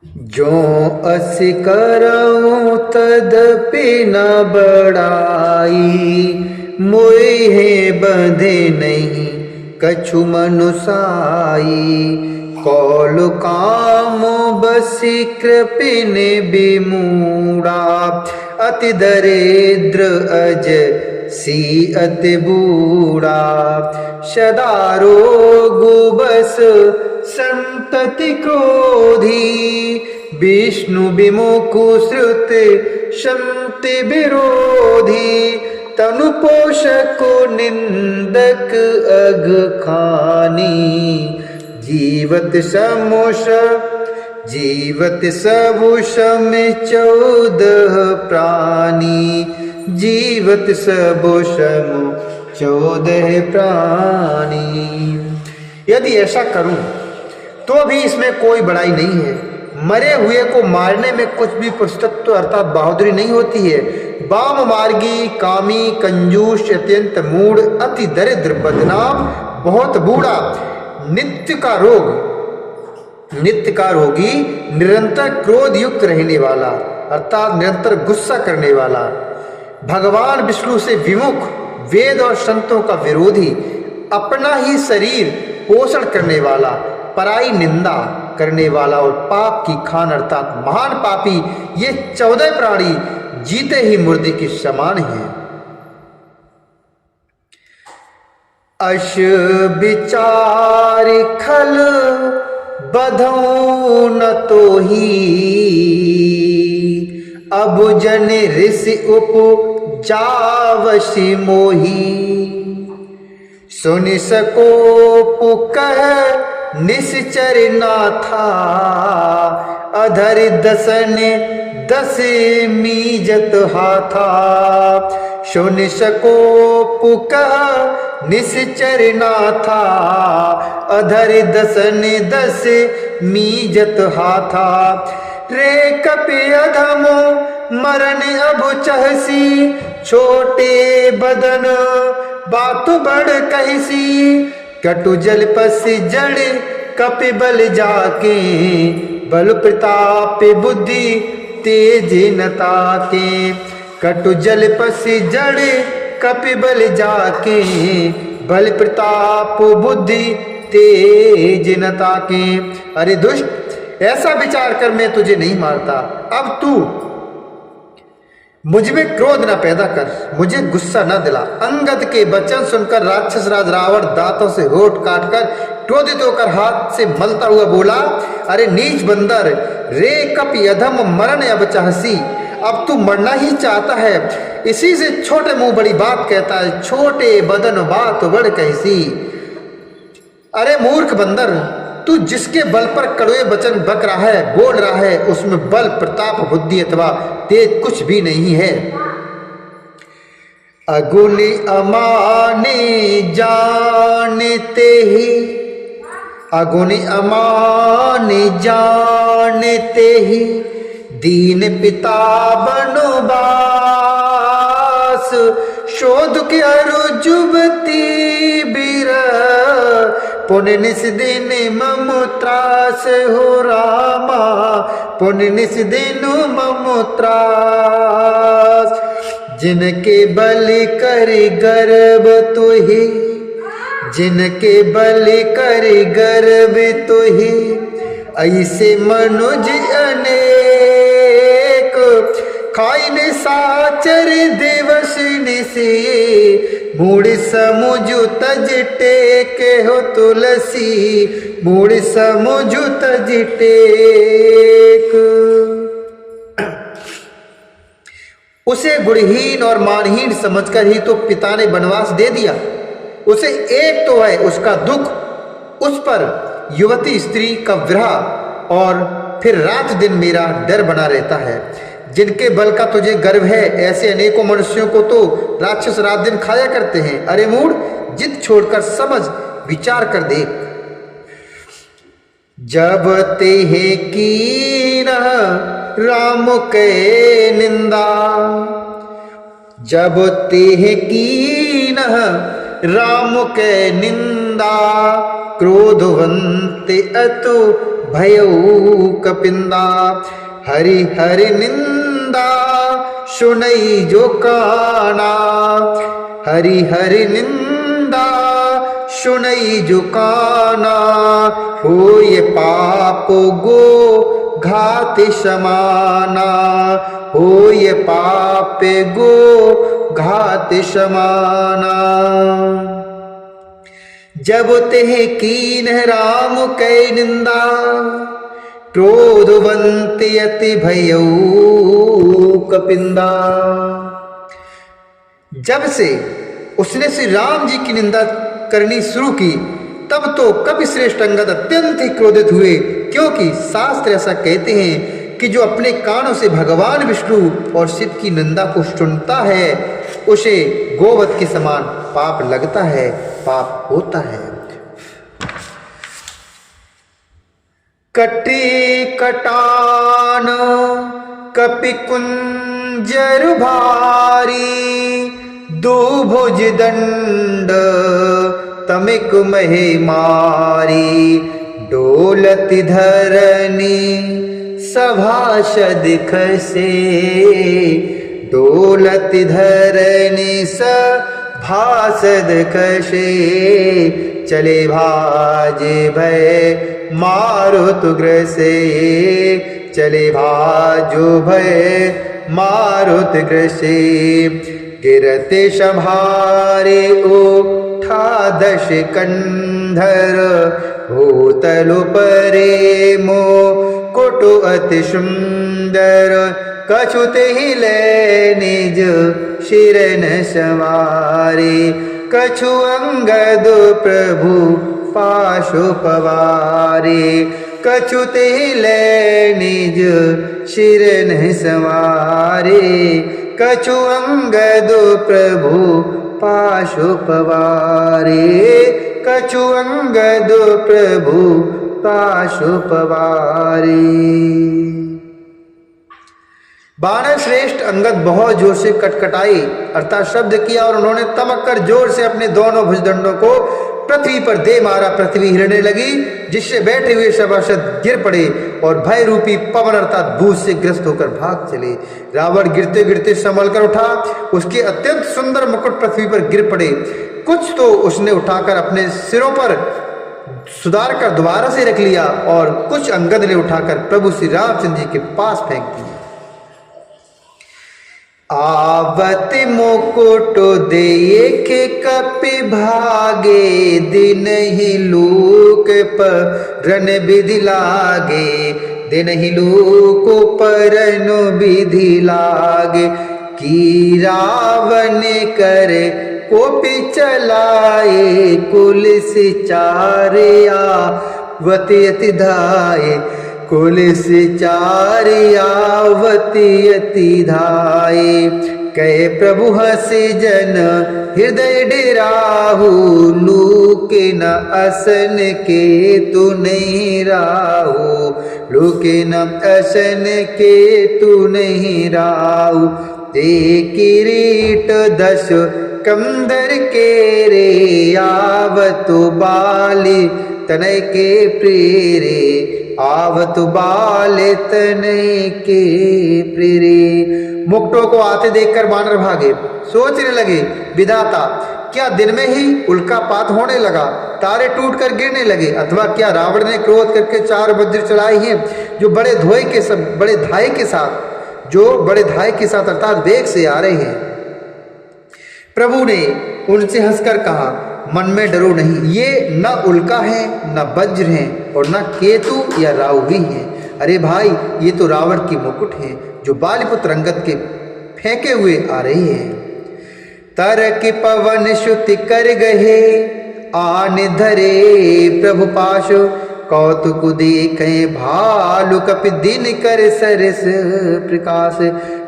जो अस करऊं तदपि न बड़ाई, मोहे बंधे नहीं कछु मनुसाई। कौल काम बसी कृपिन बिमूढ़ा, अति दरिद्र अज सी अति बूढ़ा। सदा रोग बस संतति क्रोधी, विष्णु विमुख श्रुत शंति विरोधी। तनु पोषक निंदक अघ खानी, जीवत समुष जीवत सबुष में 14 प्राणी। जीवत सबुष में 14 प्राणी। यदि ऐसा करूं तो भी इसमें कोई बड़ाई नहीं है। मरे हुए को मारने में कुछ भी पुरुषत्व अर्थात बहादुरी नहीं होती है। वाम मार्गी, कामी, कंजूस, अत्यंत मूढ़, अति दरिद्र, बदनाम, बहुत बूढ़ा, नित्य का रोगी, निरंतर क्रोध युक्त रहने वाला अर्थात निरंतर गुस्सा करने वाला, भगवान विष्णु से विमुख, वेद और संतों का विरोधी, अपना ही शरीर पोषण करने वाला, पराई निंदा करने वाला और पाप की खान अर्थात महान पापी, ये 14 प्राणी जीते ही मुर्दे के समान हैं। अश विचार खल बधौ न तो ही, अब जन ऋषि उपजावसी मोही। सुनि सको पुकह निश्चर ना था, अधर दसन 10 मीजत हाथा। सुनि सको पुकह निश्चर ना था, अधर दसन 10 मीजत हाथा। रे कपि अधमो मरण अब चहसी, छोटे बदन बात बड़ कहसी। कटु जल पस जड़ कपि बल जाके, बल प्रताप बुद्धि तेज न ताके। कटु जल पस जड़ कपि बल जाके, बल प्रताप बुद्धि तेज न ताके। अरे दुष्ट, ऐसा विचार कर मैं तुझे नहीं मारता। अब तू मुझ में क्रोध न पैदा कर, मुझे गुस्सा न दिला। अंगद के वचन सुनकर राक्षस राज रावण दांतों से होठ काटकर क्रोधित होकर हाथ से मलता हुआ बोला, अरे नीच बंदर, रे कपि अधम मरण अब चाहसी। अब तू मरना ही चाहता है, इसी से छोटे मुंह बड़ी बात कहता है, छोटे बदन बात बड़ कहसी। अरे मूर्ख बंदर, तू जिसके बल पर कड़वे वचन बक रहा है, बोल रहा है, उसमें बल, प्रताप, बुद्धि अथवा तेज कुछ भी नहीं है। अगुनि अमाने जानते ही, अगुनि अमाने जानते ही, दीन पिता बनवास। शोध के अरु जुबती बिरह, पुण्य निस दिन मम त्रास हो रामा। पुण्य निस दिन मम त्रास। जिनके बल कर गर्व तुहि, जिनके बल कर गर्व तुहि, ऐसे मनुज अनेक। खाइन साचर दिवस निसे, मूड़ समुझ तज टेके हो तुलसी। मूड़ समुझ तज टेक। उसे गुणहीन और मानहीन समझकर ही तो पिता ने वनवास दे दिया। उसे एक तो है उसका दुख, उस पर युवती स्त्री का विरह और फिर रात दिन मेरा डर बना रहता है। जिनके बल का तुझे गर्व है, ऐसे अनेकों मनुष्यों को तो राक्षस रात दिन खाया करते हैं। अरे मूढ़, जिद छोड़कर समझ विचार कर देख। जब तेह कीन राम के निंदा, जब तेह कीन राम के निंदा, क्रोधवंत अतु भयऊ कपिंदा। हरि हरि निंदा सुनई जो काना, हरि हरि निंदा सुनई जो काना। हो ये पाप गो घात समाना, हो ये पाप गो घात समाना। जब तेह कीन राम कै निंदा, क्रोधवंत यति भयऊ कपिंदा। जब से उसने श्री राम जी की निंदा करनी शुरू की, तब तो कपि श्रेष्ठ अंगद अत्यंत ही क्रोधित हुए, क्योंकि शास्त्र ऐसा कहते हैं कि जो अपने कानों से भगवान विष्णु और शिव की निंदा को सुनता है, उसे गोवध के समान पाप लगता है, पाप होता है। कटे कटान कपि कुंजर भारी, दो भुज दंड तमिक महे मारी। डोलति धरनी सभासद खसे, डोलति धरनी सभासद खसे। चले भाजे भय मारुत ग्रसे, चले भाजो भय मारुत ग्रसे। गिरते संभारे उठा दश कंधर, होतलु परे मो कुटु अति सुंदर। कछुते ही ले निज शिरन सवारे, कछु अंगद प्रभु पाशु पवारे। कछुते ही ले निज शिरन सवारे, कछु अंगद प्रभु पाशु पवारे। कछु अंगद प्रभु पाशु पवारे। बानर श्रेष्ठ अंगद बहुत जोर से कटकटाई अर्थात शब्द किया, और उन्होंने तमक कर जोर से अपने दोनों भुजदंडों को पृथ्वी पर दे मारा। पृथ्वी हिलने लगी, जिससे बैठे हुए सभासद गिर पड़े और भय रूपी पवन अर्थात भूत से ग्रस्त होकर भाग चले। रावण गिरते गिरते संभल कर उठा, उसके अत्यंत सुंदर मुकुट पृथ्वी पर गिर पड़े। कुछ तो उसने उठाकर अपने सिरों पर सुधार कर दोबारा से रख लिया, और कुछ अंगद ने उठाकर प्रभु श्री रामचंद्र जी के पास फेंक दिया। आवत मुकुट देखे कपि भागे, दिन ही लोक पर रन विधि लागे। दिन ही लोक पर विधि लागे, की रावण करे कोपि चलाए। कुल से चारे आवति अति धाये, कुल से चारे आवति अति धाये। कहे प्रभु हसे जन हृदय डेराहू, लूके न असन के तू नहीं राहू। लूके न असन के तू नहीं राहू। ते किरीट दश कंदर के रे, आवतु बाली तनय के प्रेरे। आवतु बाले तनय के प्रेरे। मुक्तों को आते देखकर वानर भागे, सोचने लगे विधाता क्या दिन में ही उल्कापात होने लगा, तारे टूटकर गिरने लगे, अथवा क्या रावण ने क्रोध करके 4 वज्र चलाए हैं जो बड़े धाय के साथ अर्थात वेग से आ रहे हैं। प्रभु ने उनसे हंसकर कहा, मन में डरो नहीं, ये न उल्का है न वज्र है और न केतु या राहु भी है। अरे भाई, ये तो रावण की मुकुट है जो बालीपुत्र अंगद के फेंके हुए आ रही है। तरक पवन श्रुति कर गहे, आन धरे प्रभु पाश। कौतुक देखे भालु कपि दिन कर सरस प्रकाश।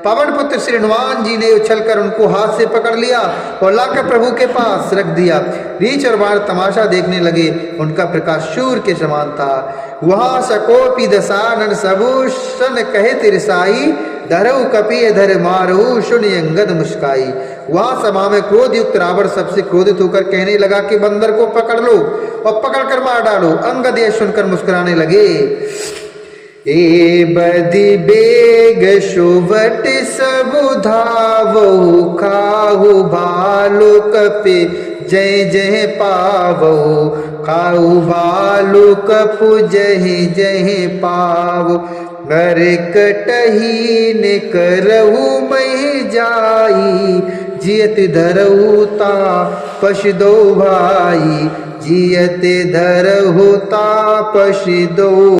पवन पुत्र श्री हनुमान जी ने उछलकर उनको हाथ से पकड़ लिया और लाकर प्रभु के पास रख दिया। रीछ और बाण तमाशा देखने लगे, उनका प्रकाश सूर्य के समान था। वहां सकोपि दसानन सबूषण कहे तिरसाई, धरऊ कपि धर मारऊ सुनि अंगद मुस्काई। वहां सभा में क्रोध युक्त रावण सबसे क्रोधित होकर कहने लगा कि बंदर को पकड़ लो और पकड़कर मार डालो। अंगद यह सुनकर मुस्कुराने लगे। ए बदि बेग शोभट सब धावो, खाहु भालु कपि जय जय पावो, खाहु भालु कपु जय जय पावो। नर कटही ने करहु मह जाई, जियत धरहु तापस दो भाई, जियत धरहु तापस दो